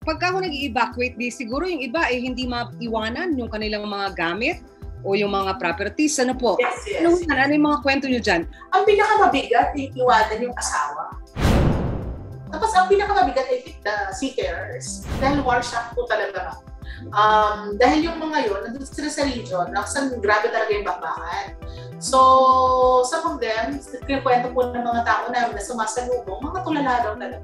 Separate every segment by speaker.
Speaker 1: pagka ako nag-evacuate, di siguro yung iba ay hindi maiwanan yung kanilang mga gamit o yung mga properties. Ano po?
Speaker 2: Yes.
Speaker 1: Ano yung mga kwento nyo dyan?
Speaker 2: Ang pinakamabigat ay iwanan yung asawa. Tapos ang pinakamabigat ay the seafarers. Dahil war shock po talaga. Dahil yung mga yun, nandun sila sa region, nakasang grabe talaga yung bakbakan. So, some of them, kinikwento po ng mga tao namin na sumasalubong, mga tulala daw talaga.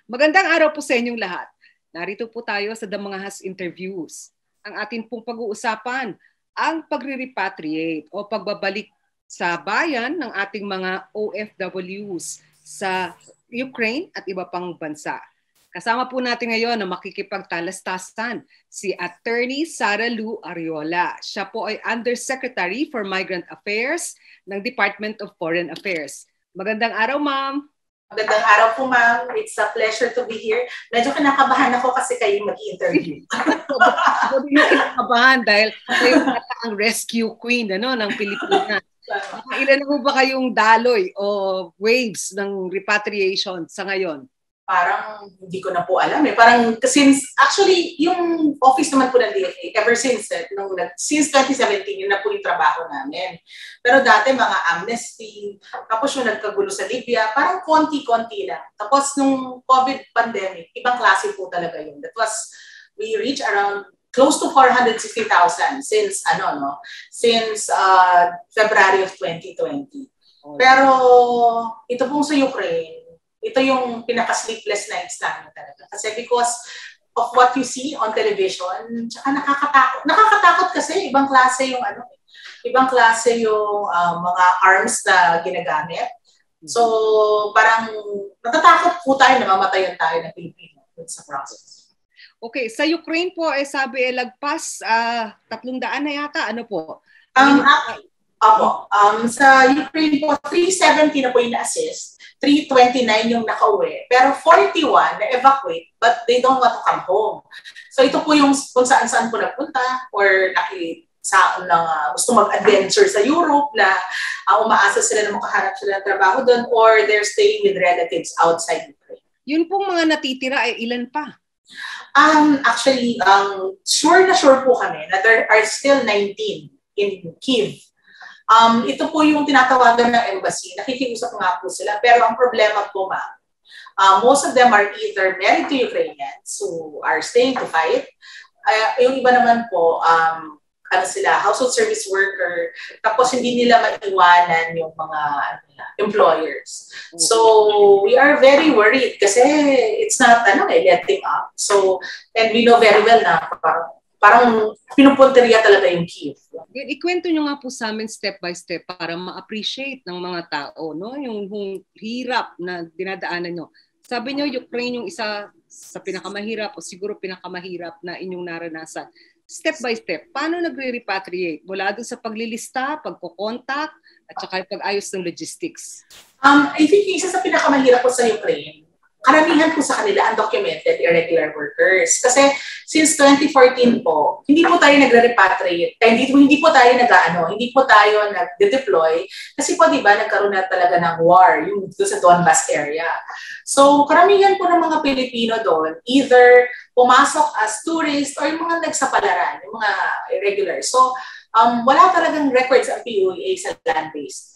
Speaker 1: Magandang araw po sa inyong lahat. Narito po tayo sa The Mga Has Interviews. Ang atin pong pag-uusapan, ang pagre-repatriate o pagbabalik sa bayan ng ating mga OFWs sa Ukraine at iba pang bansa. Kasama po natin ngayon na makikipagtalastasan si Attorney Sara Lou Arreola. Siya po ay Undersecretary for Migrant Affairs ng Department of Foreign Affairs. Magandang araw, ma'am.
Speaker 2: Magandang araw po, ma'am. It's a pleasure to be here. Medyo kinakabahan ako kasi kayo mag-interview.
Speaker 1: Hindi na kinakabahan dahil kayo ang rescue queen ng Pilipinas. Ilan na po ba kayong daloy o waves ng repatriation sa ngayon?
Speaker 2: Parang hindi ko na po alam eh. Parang since, actually, yung office naman po ng DFA, ever since 2017, yun na po yung trabaho namin. Pero dati mga amnesty, tapos yung nagkagulo sa Libya, parang konti-konti lang. Tapos nung COVID pandemic, ibang klase po talaga yun. That was, we reached around close to 460,000 since February of 2020. Pero ito pong sa Ukraine, ito yung pinaka-sleepless nights namin talaga. Kasi because of what you see on television, tsaka nakakatakot. Nakakatakot kasi ibang klase yung mga arms na ginagamit. So parang natatakot po tayo na mamatayan tayo ng Pilipino sa process.
Speaker 1: Okay, sa Ukraine po sabi lagpas 300 na yata, ano po?
Speaker 2: Sa Ukraine po 370 na po yung na-assist. 329 yung nakauwi. Pero 41 na-evacuate but they don't want to come home. So ito po yung kung saan-saan po nagpunta or gusto mag-adventure sa Europe na umaasa sila na makahanap sila ng trabaho doon or they're staying with relatives outside Ukraine. Yun
Speaker 1: pong mga natitira ay ilan pa?
Speaker 2: Actually, sure po kami na there are still 19 in Kyiv. Ito po yung tinatawagan ng embassy. Nakikiusap nga po sila. Pero ang problema po, ma'am, most of them are either married to Ukrainians who are staying to fight. Yung iba naman po, household service worker. Tapos hindi nila maiwanan yung mga employers. So we are very worried kasi it's not letting up. So, and we know very well na parang pinupunteriya talaga yung Kyiv.
Speaker 1: Ikwento nyo nga po sa amin step by step para ma-appreciate ng mga tao, yung hirap na dinadaanan nyo. Sabi nyo, Ukraine yung isa sa pinakamahirap o siguro pinakamahirap na inyong naranasan. Step by step, paano nagre-repatriate? Mula doon sa paglilista, pagkocontact, at saka pag-ayos ng logistics.
Speaker 2: I think isa sa pinakamahirap po sa Ukraine, karamihan po sa kanila undocumented irregular workers. Kasi since 2014 po, hindi po tayo nagre-repatriate. Hindi po tayo nag-deploy. Kasi po, di ba, nagkaroon na talaga ng war, yung doon sa Donbas area. So, karamihan po ng mga Pilipino doon, either pumasok as tourist or yung mga nagsapalaran, yung mga irregular. So, wala talagang records ang PUA sa land-based.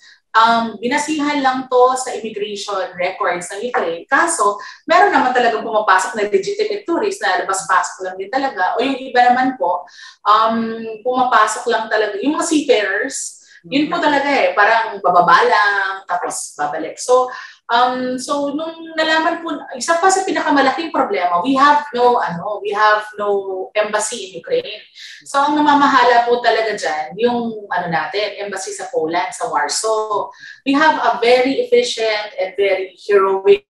Speaker 2: Binasihan lang to sa immigration records ng Ukraine. Kaso, meron naman talagang pumapasok na legitimate tourists na labas-pasok lang din talaga. O yung iba naman po, pumapasok lang talaga. Yung mga seafarers, yun po talaga parang bababa lang, tapos babalik. So nung nalaman po, isa pa sa pinakamalaking problema, we have no embassy in Ukraine. So ang namamahala po talaga dyan, yung embassy sa Poland, sa Warsaw. We have a very efficient and very heroic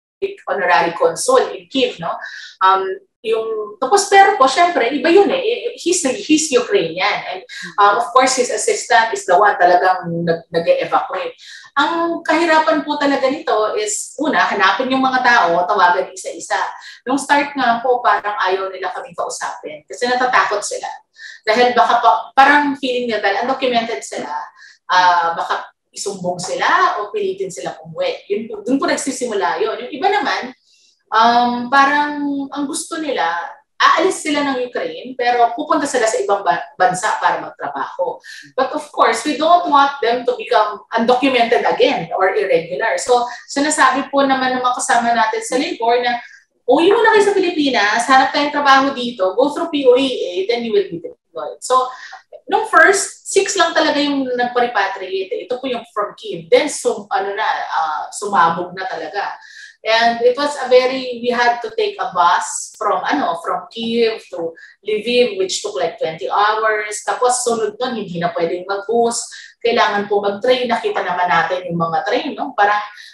Speaker 2: honorary consul in Kyiv, no? Tapos pero po, syempre, iba yun he's Ukrainian. And of course, his assistant is the one talagang nag-evacuate. Ang kahirapan po talaga nito is, una, hanapin yung mga tao, tawagan isa-isa. Nung start nga po, parang ayaw nila kaming kausapin kasi natatakot sila. Dahil baka parang feeling nila, dahil undocumented sila, baka isumbong sila o pilitin sila umuwi. Doon po nagsisimula yun. Yung iba naman, parang ang gusto nila, aalis sila ng Ukraine pero pupunta sila sa ibang bansa para magtrabaho. But of course, we don't want them to become undocumented again or irregular. So, sinasabi po naman ng mga kasama natin sa labor na uwi mo na kayo sa Pilipinas, hanap tayong trabaho dito, go through POEA, then you will be deployed. So, nung first, 6 lang talaga yung nagpa-repatriate. Ito po yung from Kyiv. Then, sumabog na talaga. And it was we had to take a bus from Kyiv to Lviv, which took like 20 hours. Tapos sunod nun, hindi na pwedeng mag-bus. Kailangan po mag-train. Nakita naman natin yung mga train, no?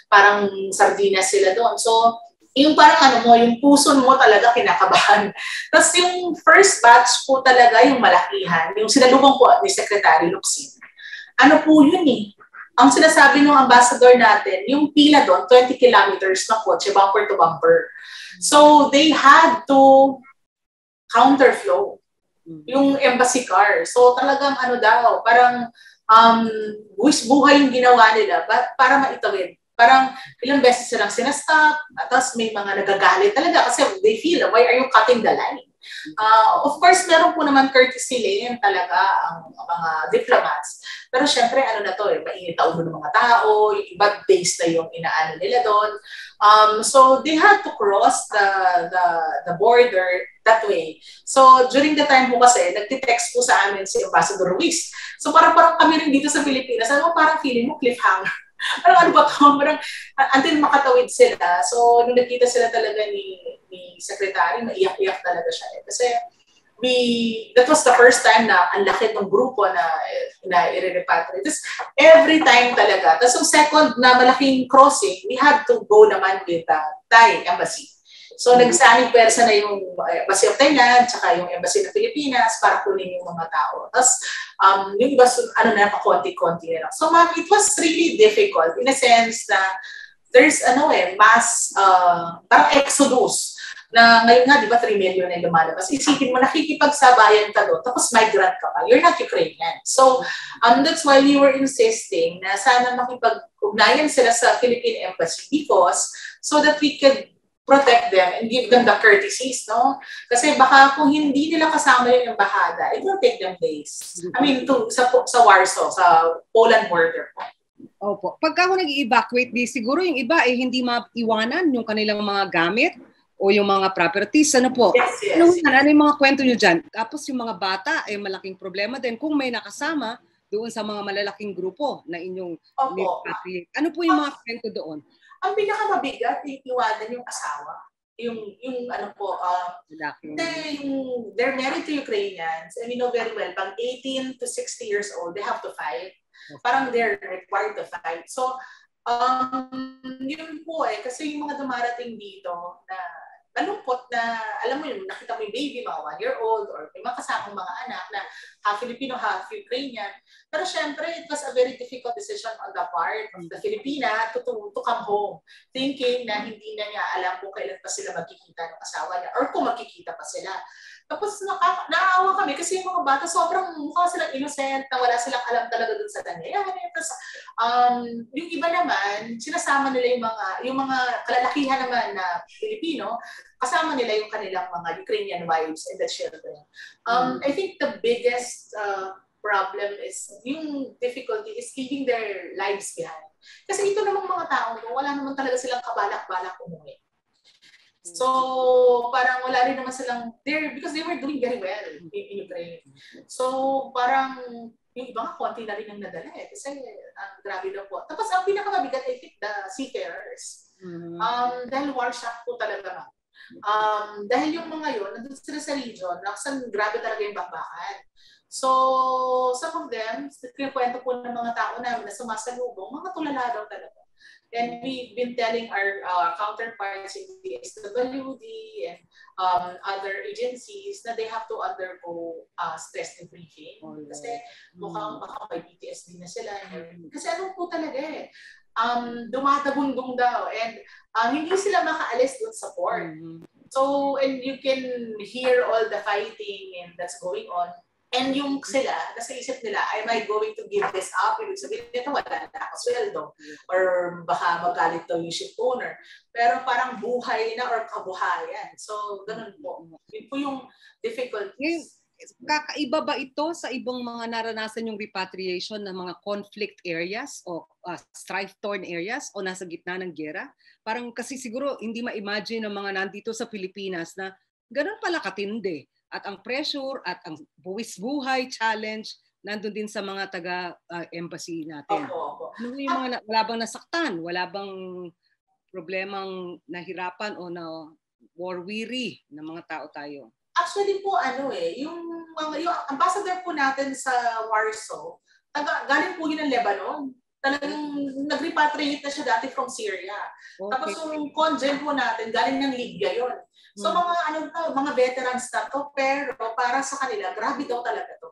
Speaker 2: Parang sardinas sila doon. So, yung parang yung puso mo talaga kinakabahan. Tapos yung first batch po talaga, yung malakihan, yung sinalubong po ni Secretary Locsin. Ano po yun eh? Ang sinasabi ng ambassador natin, yung pila doon, 20 kilometers na kotse, bumper to bumper. So, they had to counterflow yung embassy car. So, talagang parang buhay yung ginawa nila para maitawid. Parang ilang beses silang sinastop, tapos may mga nagagalit talaga kasi they feel, why are you cutting the line? Of course, meron po naman courtesy lane talaga ang mga diplomats. Pero syempre, mainit ang ulo ng mga tao, yung iba days na yung inaano nila doon. So they had to cross the border that way. So during the time po kasi, nagtitext po sa amin si Ambassador Ruiz. So parang kami rin dito sa Pilipinas, parang feeling mo cliffhanger. Ano ba ito? Parang until makatawid sila. So nung nakita sila talaga ni Secretary, maiyak-iyak talaga siya. Kasi that was the first time na ang laki ng grupo na i-repatriate. Every time talaga. Tapos yung second na malaking crossing, we had to go naman with the Thai embassy. So nagsaming pwersa na yung Embassy of Thailand tsaka yung Embassy ng Pilipinas para kunin yung mga tao. Tapos yung iba, pakonti-konti na lang. So ma'am, it was really difficult in a sense na there's mass, parang exodus na ngayon nga, di ba, 3 million na lumalabas. Isipin mo, nakikipagsabayan ka doon, tapos migrant ka pa. You're not Ukrainian. So, that's why we were insisting na sana makipag-ugnayan sila sa Philippine Embassy because so that we could protect them and give them the courtesies, no? Kasi baka kung hindi nila kasama yung embahada, it will take them days. I mean, sa Warsaw, sa Poland border po.
Speaker 1: Opo. Pagka ako nag-evacuate, siguro yung iba hindi maiwanan yung kanilang mga gamit o yung mga properties, ano po?
Speaker 2: Yes.
Speaker 1: Ano yung mga kwento nyo dyan? Tapos yung mga bata ay malaking problema din kung may nakasama doon sa mga malalaking grupo na inyong repatriate. Ano po yung mga kwento doon?
Speaker 2: Ang pinakamabigat, iwanan yung asawa. They're married to Ukrainians and we know very well, pag 18 to 60 years old, they have to fight. Parang they're required to fight. So, yun po kasi yung mga dumarating dito na malungkot na, alam mo yun, nakita mo yung baby, mga 1-year-old, or may mga kasamang mga anak na half Filipino, half Ukrainian. Pero syempre, it was a very difficult decision on the part of the Filipina to come home, thinking na hindi na niya alam kung kailan pa sila magkikita ng asawa niya, or kung magkikita pa sila. Tapos naawa kami kasi yung mga bata sobrang mukha silang innocent na wala silang alam talaga dun sa nangyayari. Tapos yung iba naman, sinasama nila yung mga kalalakihan naman na Pilipino, kasama nila yung kanilang mga Ukrainian wives and the children. I think the biggest problem is yung difficulty is leaving their lives behind. Kasi ito namang mga tao, wala naman talaga silang kabalak-balak umuwi. So, parang wala rin naman silang there because they were doing very well in Ukraine. So, parang yung iba nga konti na rin ang nadala kasi grabe daw po. Tapos ang pinakamabigat I think the seafarers. Dahil war shock po talaga. Dahil yung mga yun, nandun sila sa region, grabe talaga yung bakbakan. So, some of them, kinukwento po ng mga tao namin na sumasalubong, mga tulala daw talaga. And we've been telling our counterparts in the SWD and other agencies na they have to undergo stress debriefing. Kasi mukhang baka may PTSD na sila. Kasi ano po talaga dumadagundong daw. And hindi sila makaalis doon sa port. So, and you can hear all the fighting and that's going on. And yung sila, nasa isip nila, am I going to give this up? Ibig sabihin nito, wala na ako sweldo. Or baka magalit daw yung ship owner. Pero parang buhay na or kabuhayan. So, ganun po. Yun po yung difficulties.
Speaker 1: Kakaiba ba ito sa ibang mga naranasan yung repatriation ng mga conflict areas o strife-torn areas o nasa gitna ng giyera? Parang kasi siguro hindi ma-imagine ng mga nandito sa Pilipinas na ganun pala katindi. At ang pressure at ang buwis buhay challenge nandun din sa mga taga-embassy natin.
Speaker 2: Opo.
Speaker 1: Ano yung mga wala bang nasaktan? Wala bang problemang nahirapan o na war weary na mga tao tayo?
Speaker 2: Actually po yung ambassador po natin sa Warsaw, galing po yun ng Lebanon. Talagang nag-repatriate na siya dati from Syria. Okay. Tapos yung congen po natin, galing ng Libya yon. So mga veterans na to, pero para sa kanila, grabe daw talaga to.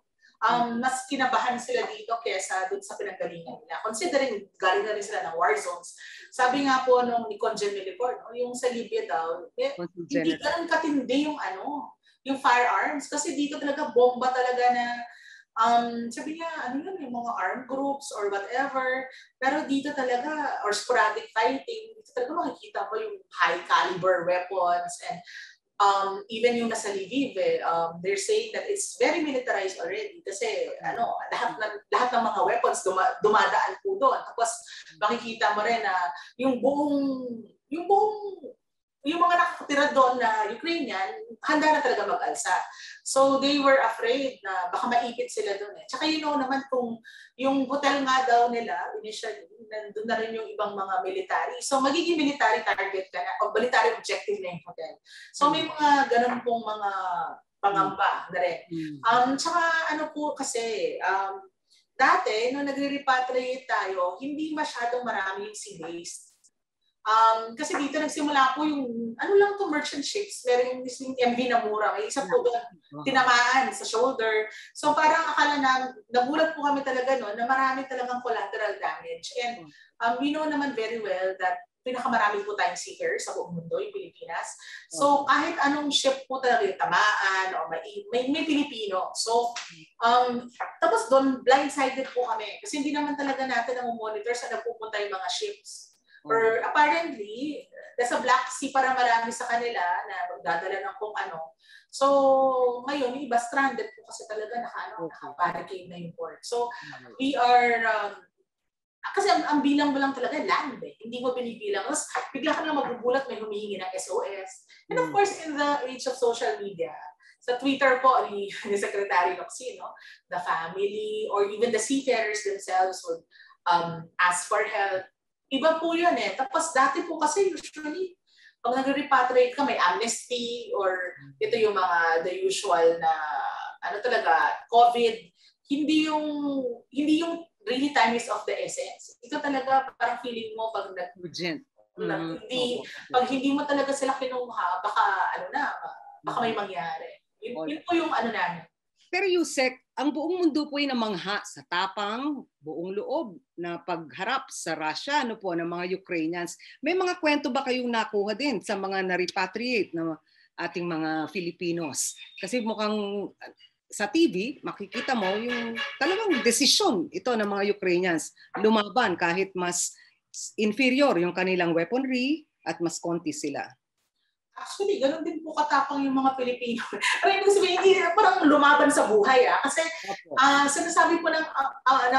Speaker 2: Mas kinabahan sila dito kesa dun sa pinanggalingan nila. Considering galing na rin sila ng war zones. Sabi nga po ni Congen Milipor, yung sa Libya daw, hindi ganun katindi yung firearms. Kasi dito talaga bomba talaga na sabi niya, yung mga armed groups or whatever. Pero dito talaga, or sporadic fighting, dito talaga makikita mo yung high caliber weapons and even yung nasa Lviv, they're saying that it's very militarized already kasi lahat ng mga weapons dumadaan po doon. Tapos makikita mo rin na yung mga nakatira doon na Ukrainian, handa na talaga mag-alsa. So they were afraid na baka maipit sila doon eh. Tsaka naman kung yung hotel nga daw nila, initially, nandun na rin yung ibang mga military. So magiging military target ka na, o military objective na yung hotel. So may mga ganun pong mga pangamba na rin. Tsaka po kasi, dati, nung nagre-repatriate tayo, hindi masyadong marami yung sea-based. Kasi dito nagsimula po yung merchant ships, meron yung MV Namura, may isa po doon tinamaan sa shoulder. So parang akala nagulat po kami talaga na marami talagang collateral damage. And we know naman very well that pinakamarami po tayong seafarers sa buong mundo, yung Pilipinas. So kahit anong ship po talaga yung tamaan o may Pilipino. So tapos doon blindsided po kami kasi hindi naman talaga natin monitor sa napupunta yung mga ships. Or apparently, nasa Black Sea para marami sa kanila na magdadala ng kung ano. So, ngayon, yung iba stranded po kasi talaga naka-barricade na yung port. So, we are, kasi ang bilang mo lang talaga land eh. Hindi mo binibilang. Tapos, bigla ka lang magugulat, may humihingi ng SOS. And of course, in the age of social media, sa Twitter po ni Secretary Locsin, the family or even the seafarers themselves would ask for help. Iba po yun eh. Tapos dati po kasi usually, pag nag-repatriate ka, may amnesty or ito yung mga the usual na talaga, COVID. Hindi yung really time is of the essence. Ito talaga parang feeling mo pag
Speaker 1: urgent.
Speaker 2: Pag hindi mo talaga sila kinuha, baka may mangyari. Yun po yung namin.
Speaker 1: Pero Yusek, ang buong mundo po ay namangha sa tapang, buong loob na pagharap sa Russia ng mga Ukrainians. May mga kwento ba kayong nakuha din sa mga na-repatriate na ating mga Filipinos? Kasi mukhang sa TV, makikita mo yung talagang desisyon ito ng mga Ukrainians lumaban kahit mas inferior yung kanilang weaponry at mas konti sila.
Speaker 2: Actually, ganun din po katapang yung mga Pilipino. Pero ibig sabihin, hindi parang lumaban sa buhay kasi sinasabi po ng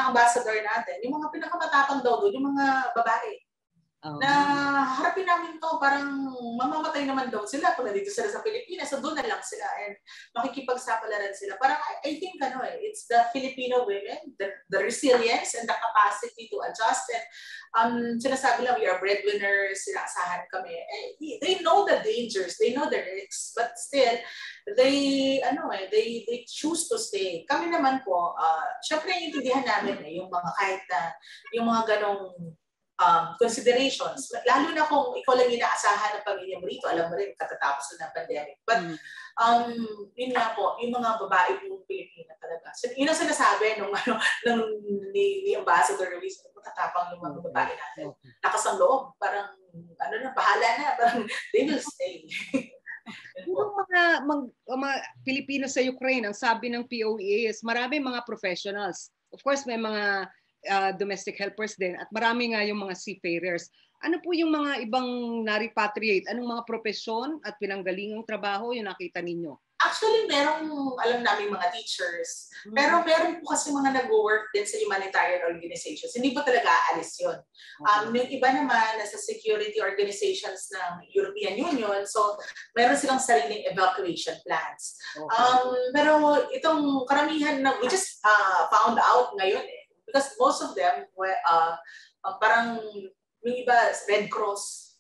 Speaker 2: ambassador natin, yung mga pinakamatapang daw doon, yung mga babae. Na harapin namin to, parang mamamatay naman daw sila kung nandito sila sa Pilipinas, so doon na lang sila and makikipagsapalaran sila. Parang I think it's the Filipino women, the resilience and the capacity to adjust and sinasabi lang we are breadwinners, sinaasahan kami. They know the dangers, they know the risks, but still they choose to stay. Kami naman po, syempre intindihan namin yung mga kahit na yung mga ganong considerations. Lalo na kung ikaw lang inaasahan ng pamilya mo rito, alam mo rin, katatapos na ng pandemic. But, yun nga po, yung mga babae po Pilipina talaga. So, yun ang sinasabi ni Ambassador Ruiz, matatapang yung mga babae natin. Lakas ang loob, parang, bahala na, parang they will stay.
Speaker 1: Yung mga Pilipino sa Ukraine, ang sabi ng POEA is marami mga professionals. Of course, may mga domestic helpers din at marami nga yung mga seafarers. Ano po yung mga ibang na-repatriate? Anong mga profesyon at pinanggalingang trabaho yung nakita ninyo?
Speaker 2: Actually, merong alam namin mga teachers. Pero meron po kasi mga nag-work din sa humanitarian organizations. Hindi po talaga aalis yun. Yung iba naman, nasa security organizations ng European Union. So, meron silang sariling evacuation plans. Pero itong karamihan na, we just found out ngayon because most of them, parang yung iba, Red Cross.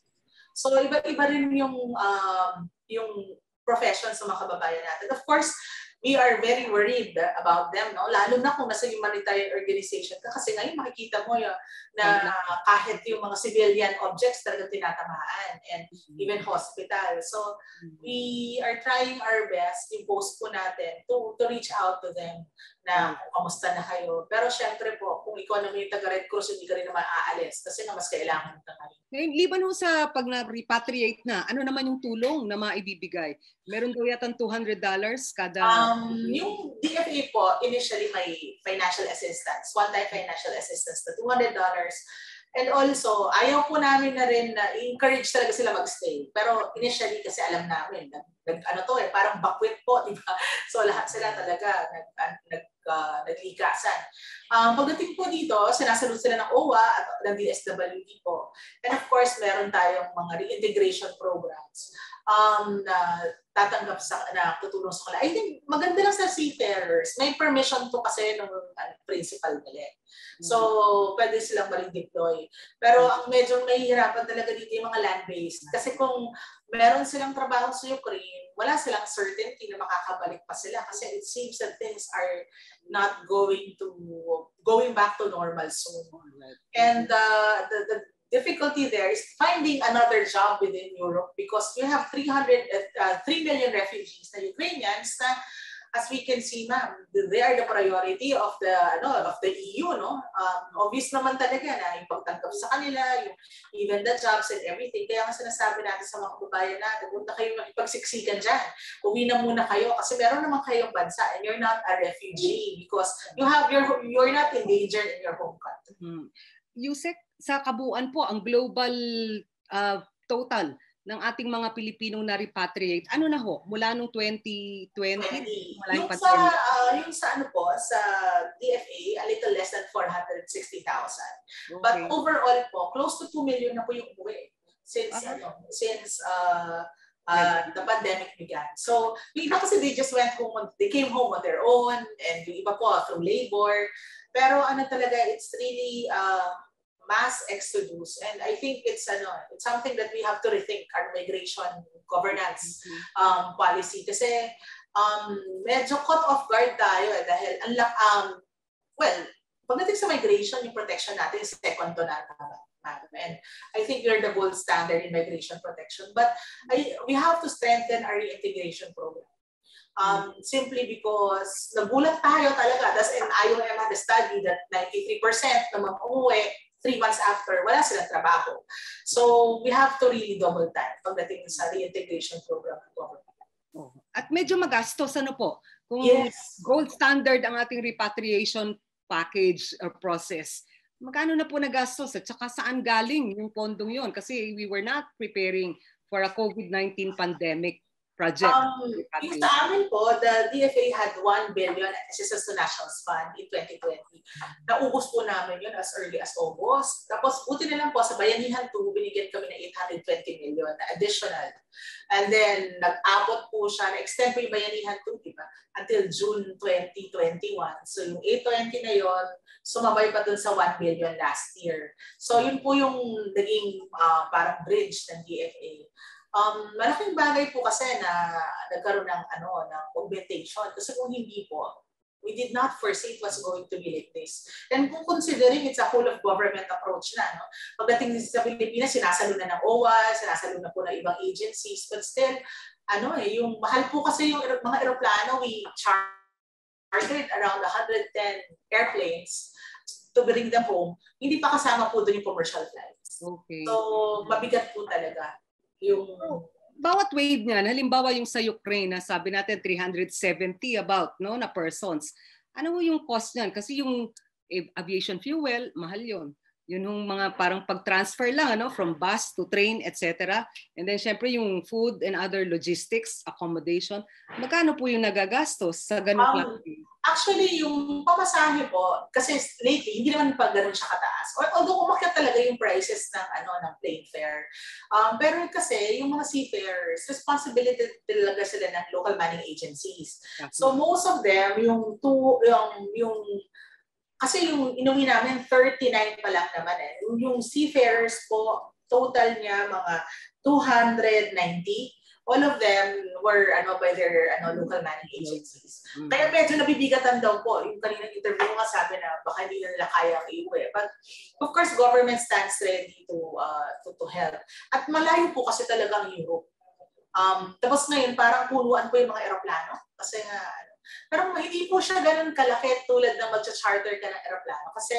Speaker 2: So, iba-iba rin yung profession sa mga kababayan natin. Of course, we are very worried about them, no? Lalo na kung nasa humanitarian organization ka. Kasi ngayon makikita mo na kahit yung mga civilian objects talagang tinatamaan and even hospital. So, we are trying our best, yung post po natin, to reach out to them na kamusta na kayo. Pero syempre po, kung ikaw naman yung taga-Red Cross, hindi ka rin naman aalis kasi nga mas kailangan ng ngayon.
Speaker 1: Ngayon, liban ho sa pag na-repatriate na, ano naman yung tulong na maibibigay? Meron daw yata $200 kada...
Speaker 2: Yung DFA po, initially may financial assistance, one-time financial assistance na $200. And also, ayaw po namin na rin na encourage talaga sila mag-stay. Pero initially kasi alam namin, parang bakwit po, di ba? So lahat sila talaga naglikasan. Pagdating po dito, sinasalud sila ng OWA at ng DSWD po. And of course, meron tayong mga reintegration programs na tatanggap na tutulong sa kanila. I think maganda lang sa seafarers. May permission to kasi ng principal nila. So, pwede silang ma-redeploy. Pero ang medyo mahihirapan talaga dito yung mga land-based. Kasi kung meron silang trabaho sa Ukraine, wala silang certainty na makakabalik pa sila kasi it seems that things are not going back to normal soon. And the difficulty there is finding another job within Europe because we have 3 million refugees na Ukrainians na, as we can see, ma'am, they are the priority of the EU, no? Obvious naman talaga na yung pagtanggap sa kanila, even the jobs and everything. Kaya nga sinasabi natin sa mga kababayan natin, huwag na kayo makipagsiksikan dyan. Uwi na muna kayo kasi meron naman kayong bansa and you're not a refugee because you're not endangered in your home country.
Speaker 1: Yusek, sa kabuuan po, ang global total ng ating mga Pilipinong na-repatriate, ano na ho? Mula nung 2020?
Speaker 2: Yung sa DFA, a little less than 460,000. Okay. But overall po, close to 2 million na po yung umuwi since the pandemic began. So, yung iba kasi they came home on their own and yung iba po through labor. Pero it's really mass exodus, and I think it's something that we have to rethink our migration governance policy kasi medyo caught off guard tayo dahil pagdating sa migration, yung protection natin is second to none. And I think we're the gold standard in migration protection, but we have to strengthen our reintegration program. Simply because nagulat tayo talaga. And IOM had a study that 93% na mag-uwi 3 months after, wala silang trabaho. So we have to really double time pagdating sa reintegration program ng government.
Speaker 1: At medyo magastos, po? Kung gold standard ang ating repatriation package or process, magkano na po nagastos at saka saan galing yung pondong yon? Kasi we were not preparing for a COVID-19 pandemic project.
Speaker 2: Yung sa amin po, the DFA had 1 billion assistance to Nationals Fund in 2020. Naubos po namin yun as early as August. Tapos buti na lang po sa Bayanihan 2, binigyan kami ng 820 million na additional. And then nag-abot po siya, na-extend po yung Bayanihan 2, diba? Until June 2021. So yung 820 na yon, sumabay pa dun sa 1 billion last year. So yun po yung naging parang bridge ng DFA. Malaking bagay po kasi na nagkaroon ng augmentation kasi kung hindi po, we did not foresee it was going to be like this. And kung considering it's a whole of government approach na, no? Pagdating sa Pilipinas, sinasalo na ng OWA, sinasalo na po ng ibang agencies, but still, yung mahal po kasi yung mga eroplano, we chartered around 110 airplanes to bring them home. Hindi pa kasama po doon yung commercial flights.
Speaker 1: Okay.
Speaker 2: So, mabigat po talaga.
Speaker 1: bawat wave niyan, halimbawa yung sa Ukraine na sabi natin 370 about no na persons. Ano yung cost niyan? Kasi yung aviation fuel, mahal 'yon. Yun yung mga parang pag-transfer lang ano from bus to train, etc. And then syempre yung food and other logistics, accommodation. Magkano po yung nagagastos sa ganung klase?
Speaker 2: Actually, yung pamasahe po, kasi lately, hindi naman pa ganun siya kataas. Although umakyat talaga yung prices ng plane fare. Pero kasi, yung mga seafarers, responsibility talaga sila ng local manning agencies. So most of them, kasi yung inuwi namin, 39 pa lang naman eh. Yung seafarers po, total niya mga 290. All of them were by their local manning agencies. Kaya medyo nabibigatan daw po. Yung kaninang interview ko nga sabi na baka hindi na nila kayang iuwi. But of course, government stands ready to help. At malayo po kasi talagang Europe. Tapos ngayon, parang punuan po yung mga eroplano. Kasi nga, pero hindi po siya ganun kalaki tulad ng mag-charter ka ng eroplano. Kasi,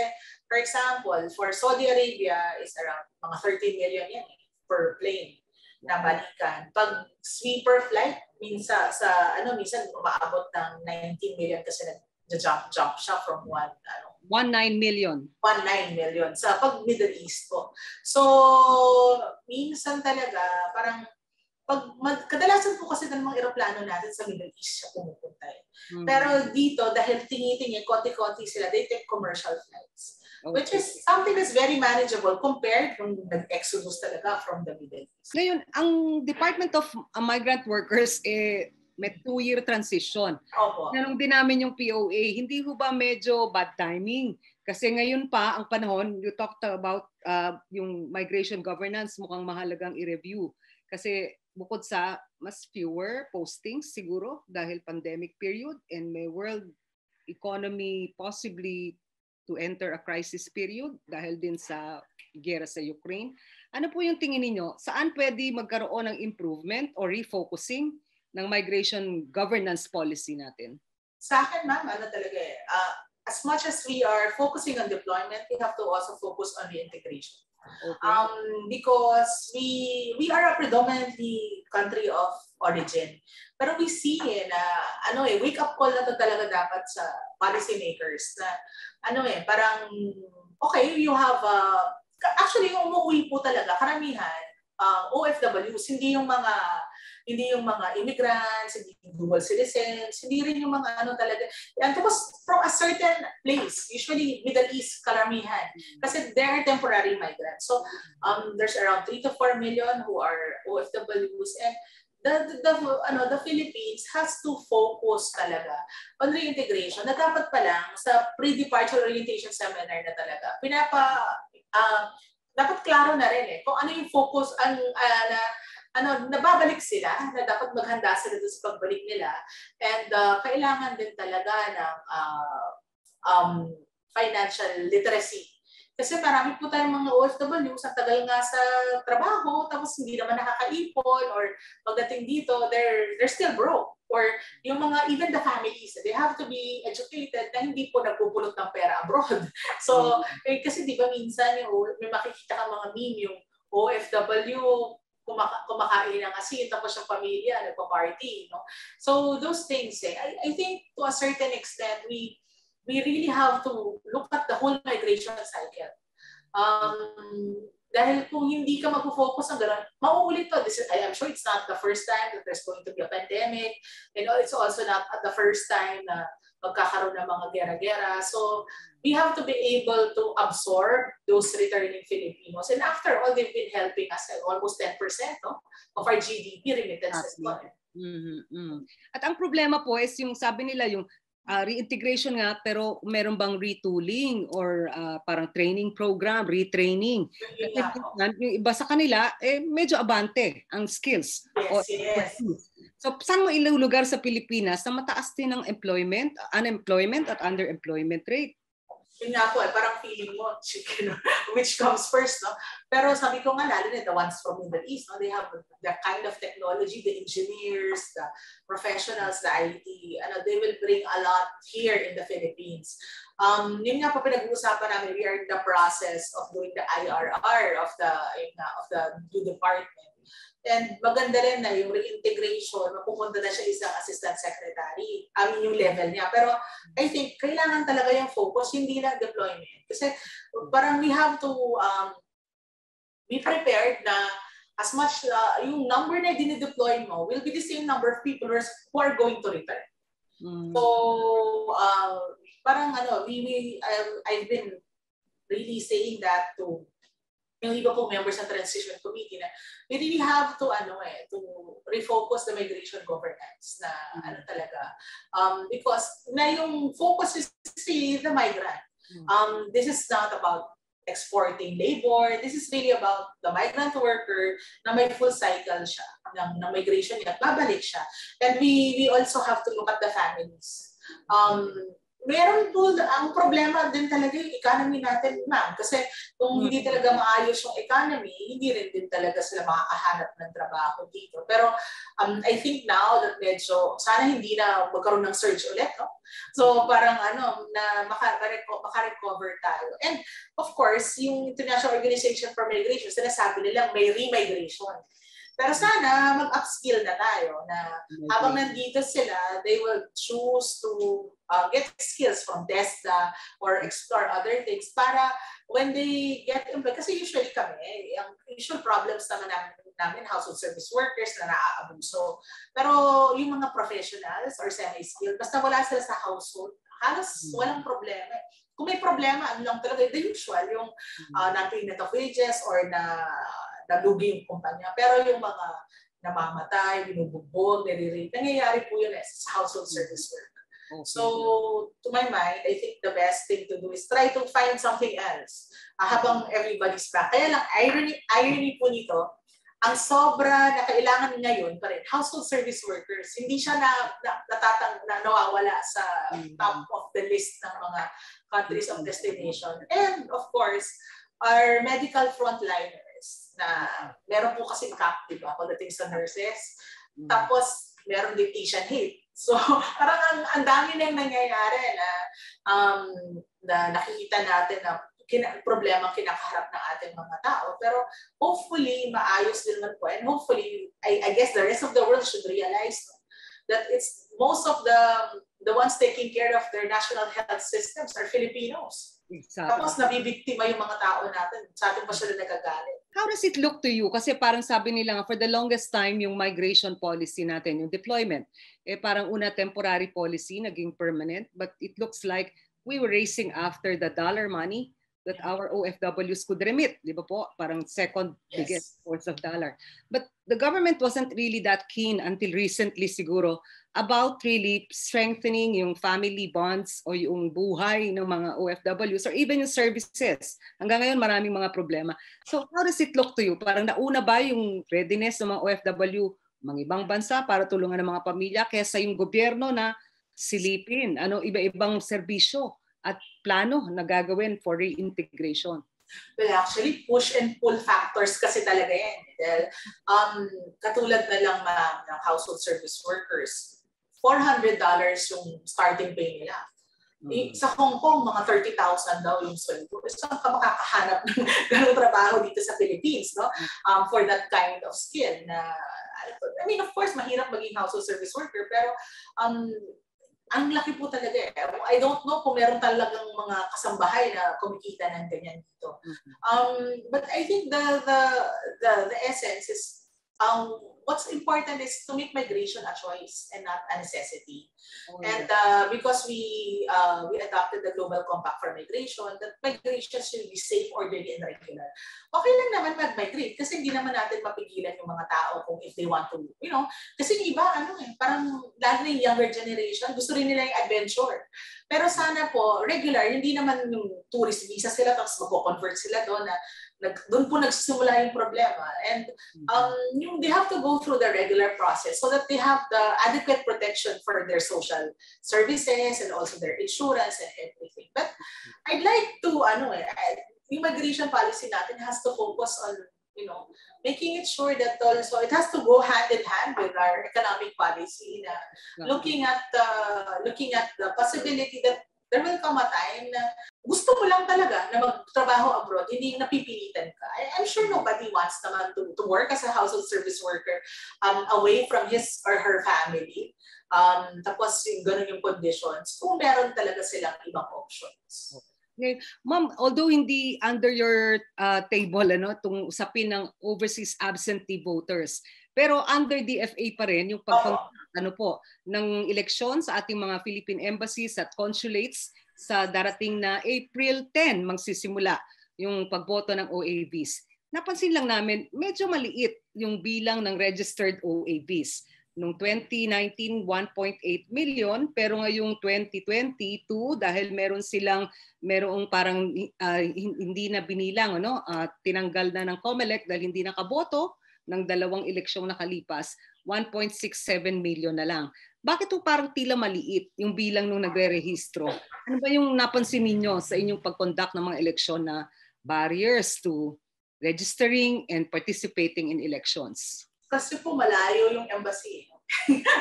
Speaker 2: for example, for Saudi Arabia is around mga 13 million yan per plane na balikan. Pag sweeper flight, minsan umaabot ng 19 million kasi nag-jump siya from
Speaker 1: 19 million.
Speaker 2: 19 million sa pag Middle East po. So, minsan talaga, parang kadalasan po kasi ng mga eroplano natin sa Middle East siya pumupunta eh. Pero dito, dahil tingi-tingi, konti-konti sila, they take commercial flights. Okay. Which is something that's very manageable compared kung nag-exodus talaga from the Middle East.
Speaker 1: Ngayon, ang Department of Migrant Workers, may 2-year transition.
Speaker 2: Opo.
Speaker 1: Nung din namin yung POA, hindi ho ba medyo bad timing? Kasi ngayon pa, ang panahon, you talked about yung migration governance, mukhang mahalagang i-review. Kasi bukod sa mas fewer postings siguro dahil pandemic period and may world economy possibly to enter a crisis period dahil din sa giyera sa Ukraine. Ano po yung tingin niyo? Saan pwede magkaroon ng improvement or refocusing ng migration governance policy natin?
Speaker 2: Sa akin, ma'am, talaga as much as we are focusing on deployment, we have to also focus on reintegration. Okay. Because we are a predominantly country of origin. Pero we see na wake up call na to talaga dapat sa policymakers na parang okay, you have actually yung umuwi po talaga karamihan OFWs, hindi yung mga immigrants, hindi yung dual citizens, hindi rin yung mga talaga. And tapos from a certain place, usually Middle East karamihan, kasi they are temporary migrants. So there's around 3 to 4 million who are OFWs, and the Philippines has to focus talaga on reintegration. Na dapat pa lang sa pre-departure orientation seminar na talaga dapat klaro na rin kung ano yung focus nababalik sila, na dapat maghanda sila doon sa pagbalik nila, and kailangan din talaga ng financial literacy. Kasi marami po tayong mga OFWs ang tagal nga sa trabaho, tapos hindi naman nakakaipon, or pagdating dito, they're still broke. Or yung even the families, they have to be educated na hindi po nagpupulot ng pera abroad. So, kasi di ba minsan may makikita ka mga meme, yung OFW, kumakain ng asin, tapos yung pamilya, nagpa-party. So, those things, I think to a certain extent, we really have to look at the whole migration cycle. Dahil kung hindi ka mag-focus ng gano'n, mauulit to. I am sure it's not the first time that there's going to be a pandemic. It's also not the first time na magkakaroon ng mga gera-gera. So, we have to be able to absorb those returning Filipinos. And after all, they've been helping us at almost 10% of our GDP remittances.
Speaker 1: At ang problema po is yung sabi nila yung reintegration nga, pero meron bang retooling or parang training program, retraining? Kasi yung iba sa kanila, medyo abante ang skills.
Speaker 2: Yes.
Speaker 1: So, saan mo ilulugar sa Pilipinas na mataas din ang unemployment at underemployment rate?
Speaker 2: Yun nga po, parang feeling mo, which comes first, Pero sabi ko nga, lalo na the ones from Middle East, they have the kind of technology, the engineers, the professionals, the IT, they will bring a lot here in the Philippines. Yun nga po pinag-uusapan namin, we are in the process of doing the IRR of the new department. And maganda rin na yung reintegration, mapupunta na siya isang assistant secretary. Yung level niya. Pero I think kailangan talaga yung focus, hindi lang deployment. Kasi parang we have to be prepared na as much yung number na dinideploy mo will be the same number of people who are going to return. So, parang I've been really saying that to yung iba pong members ng transition committee na we really have to to refocus the migration governance na talaga because na yung focus is the migrant. This is not about exporting labor. This is really about the migrant worker na may full cycle siya ng migration niya at babalik siya. And we also have to look at the families. Meron po, ang problema din talaga yung economy natin, ma'am. Kasi kung hindi talaga maayos yung economy, hindi rin din talaga sila makakahanap ng trabaho dito. Pero I think now that medyo, sana hindi na magkaroon ng surge ulit. No? So parang na makarecover tayo. And of course, yung International Organization for Migration, sinasabi nilang may remigration. Pero sana mag-upskill na tayo na habang nandito sila, they will choose to get skills from TESDA or explore other things para when they get employed. Kasi usually kami, ang usual problems namin household service workers na naaabuso. Pero yung mga professionals or semi-skilled, basta wala sila sa household, halos walang problema. Kung may problema, ano lang talaga, the usual, yung non-payment of wages or nalugi yung kumpanya. Pero yung mga namamatay, binubugbog, nire-rape, nangyayari po yun sa household service work. Okay. So, to my mind, I think the best thing to do is try to find something else habang everybody's back. Kaya lang, irony po nito, ang sobra na kailangan ngayon pa rin, household service workers, hindi siya nawawala sa top of the list ng mga countries of destination. And of course, our medical frontliners na meron po kasi cap, di ba, pagdating sa nurses. Tapos, meron din Asian hate. So, parang ang dami na yung nangyayari na nakikita natin na problema kinakaharap ng ating mga tao. Pero hopefully, maayos din man po. And hopefully, I guess the rest of the world should realize that it's most of the ones taking care of their national health systems are Filipinos. Exactly. Tapos nabibiktima yung mga tao natin. Sa atin pa sila nagagalit.
Speaker 1: How does it look to you? Kasi parang sabi nila nga, for the longest time, yung migration policy natin, yung deployment, parang una temporary policy, naging permanent. But it looks like we were racing after the dollar money that our OFWs could remit. Di ba po? Parang second biggest source of dollar. But the government wasn't really that keen until recently siguro about really strengthening yung family bonds o yung buhay ng mga OFWs or even yung services. Hanggang ngayon maraming mga problema. So how does it look to you? Parang nauna ba yung readiness ng mga OFW mga ibang bansa para tulungan ng mga pamilya kaysa yung gobyerno na silipin iba-ibang serbisyo at plano na gagawin for reintegration?
Speaker 2: Well, actually, push and pull factors kasi talaga yan. Dahil, katulad na lang ng household service workers, $400 yung starting pay nila. Sa Hong Kong, mga 30,000 daw yung sweldo. Saan ka makakahanap ng ganung trabaho dito sa Philippines, no? For that kind of skill na, I mean, of course, mahirap maging household service worker, pero ang laki po talaga eh. I don't know kung meron talagang mga kasambahay na kumikita ng ganyan dito. But I think the essence is what's important is to make migration a choice and not a necessity. And because we adopted the Global Compact for Migration, that migration should be safe, orderly, and regular. Okay lang naman mag-migrate kasi hindi naman natin mapigilan yung mga tao kung if they want to, kasi yung iba, parang lalo na yung younger generation, gusto rin nila yung adventure. Pero sana po, regular, hindi naman yung tourist visa sila, tapos mag-convert sila doon na doon po nagsisimula yung problema. And they have to go through the regular process so that they have the adequate protection for their social services and also their insurance and everything. But I'd like to, immigration policy natin has to focus on, making it sure that also it has to go hand in hand with our economic policy na looking at the possibility that there will come a time na gusto mo lang talaga na magtrabaho abroad, hindi napipilitan ka. I'm sure nobody wants naman to work as a household service worker away from his or her family. Tapos yung ganun yung conditions, kung meron talaga silang ibang options.
Speaker 1: Okay. Ma'am, although hindi under your table itong usapin ng overseas absentee voters, pero under DFA pa rin yung ng eleksyon sa ating mga Philippine embassies at consulates sa darating na April 10 magsisimula yung pagboto ng OAVs. Napansin lang namin medyo maliit yung bilang ng registered OAVs. Noong 2019, 1.8 million, pero ngayong 2022, dahil merong parang hindi na binilang, tinanggal na ng COMELEC dahil hindi nakaboto ng 2 eleksyong nakalipas, 1.67 million na lang. Bakit parang tila maliit yung bilang nung nagre-rehistro? Ano ba yung napansin ninyo sa inyong pag-conduct ng mga eleksyon na barriers to registering and participating in elections?
Speaker 2: Kasi po malayo yung embassy.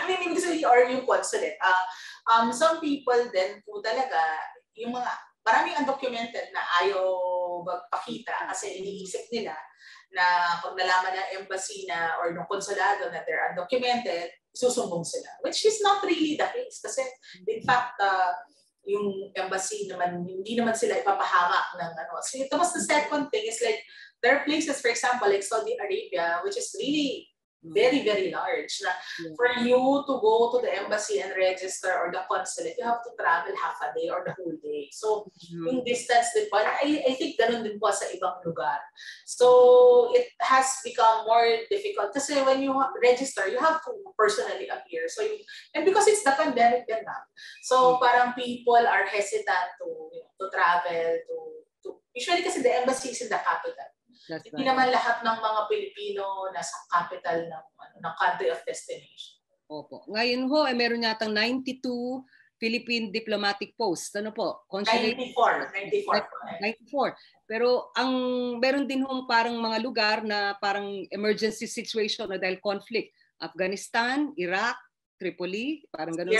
Speaker 2: Meaning or yung consulate. Some people then po talaga, yung mga maraming undocumented na ayaw magpakita kasi iniisip nila na pag nalaman ng embassy na or ng konsulado na they're undocumented, susumbong sila. Which is not really the case. Kasi in fact, yung embassy naman, hindi naman sila ipapahamak ng ano. So, tapos the second thing is like, there are places, for example, like Saudi Arabia, which is really very, very large. Na for you to go to the embassy and register or the consulate, you have to travel half a day or the whole day. So, yung distance din po, I think ganun din po sa ibang lugar. So, it has become more difficult kasi when you register, you have to personally appear. So, and because it's the pandemic din na. So, parang people are hesitant to travel, to usually kasi the embassy is in the capital. Hindi naman lahat ng mga Pilipino nasa capital ng country of destination.
Speaker 1: Opo. Ngayon meron yatang 92 Philippine diplomatic posts. Ano po?
Speaker 2: 94.
Speaker 1: Pero meron din parang mga lugar na parang emergency situation na dahil conflict. Afghanistan, Iraq, Tripoli, parang gano'n.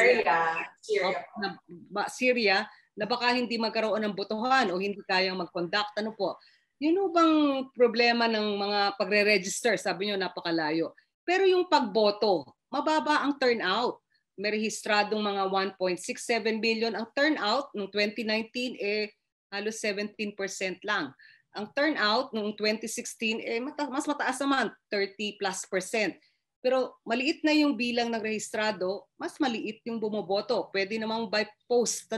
Speaker 1: Syria, na baka hindi magkaroon ng botohan o hindi kayang mag-conduct. Ano po? Yun bang problema ng mga pagre-register? Sabi nyo, napakalayo. Pero yung pagboto, mababa ang turnout. May rehistradong mga 1.67 billion. Ang turnout noong 2019, halos 17% lang. Ang turnout noong 2016, mas mataas naman, 30+%. Pero maliit na yung bilang ng rehistrado, mas maliit yung bumoboto. Pwede namang by post,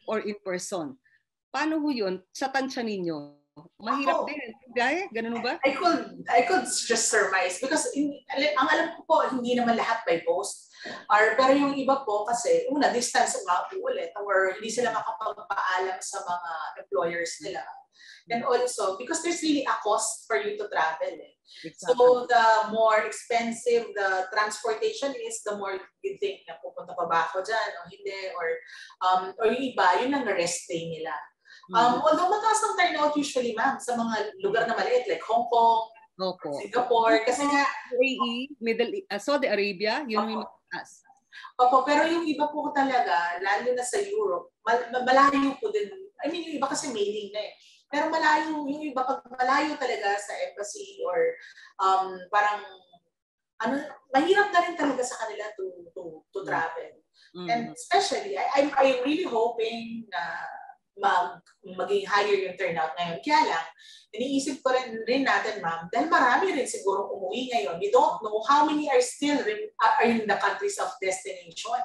Speaker 1: or in person. Paano yun sa tansya ninyo? Mahirap din. Ganun ba?
Speaker 2: I could just surmise because ang alam ko po, hindi naman lahat by post. Pero yung iba po kasi, distance nga po ulit or hindi sila makapagpaalam sa mga employers nila. And also, because there's really a cost for you to travel. Exactly. So the more expensive the transportation is, the more you think na pupunta pa ba ako dyan o hindi. Or yung iba, yun ang rest day nila. Although mataas ang turnout usually, ma'am, sa mga lugar na maliit like Hong Kong, Singapore, kasi nga
Speaker 1: UAE, Saudi Arabia, yun yung mataas.
Speaker 2: Opo, pero yung iba po talaga, lalo na sa Europe, malayo po din. I mean, yung iba kasi mailing na Pero malayo, yung iba pag malayo talaga sa embassy or parang mahirap na rin talaga sa kanila to travel. And especially, I'm really hoping na maging higher yung turnout ngayon. Kaya lang, iniisip ko rin natin, ma'am, dahil marami rin siguro umuwi ngayon. We don't know how many are still are in the countries of destination.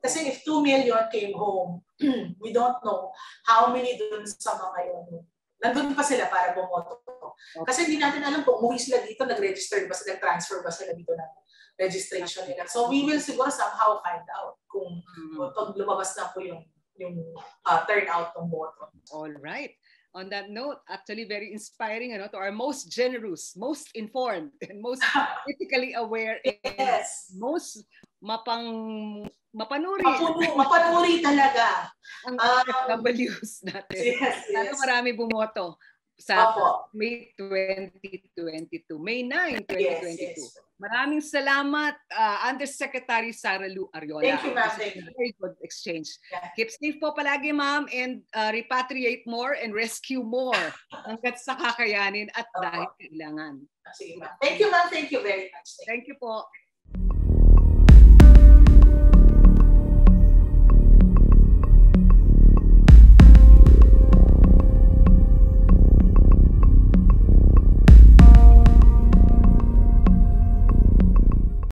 Speaker 2: Kasi if 2 million came home, we don't know how many dun sa mga yung nandun pa sila para bumoto. Kasi hindi natin alam kung umuwi sila dito, nag-register ba sila, nag-transfer ba sila dito ng registration nila. So we will siguro somehow find out kung pag lumabas na po yung turnout ng boto.
Speaker 1: All right. On that note, actually very inspiring to our most generous, most informed, and most politically aware,
Speaker 2: yes,
Speaker 1: and most mapanuri.
Speaker 2: Mapanuri talaga.
Speaker 1: Ang Ws natin.
Speaker 2: Yes.
Speaker 1: Sana marami bumoto sa May 2022. May 9, 2022. Yes. Maraming salamat, Undersecretary Sara Lou Ariola.
Speaker 2: Thank you, ma'am.
Speaker 1: Very good exchange.
Speaker 2: Yeah.
Speaker 1: Keep safe po palagi, ma'am, and repatriate more and rescue more hanggat sa kakayanin at dahil kailangan.
Speaker 2: Sige, ma'am. Thank you, ma'am. Thank you very much.
Speaker 1: Thank you po.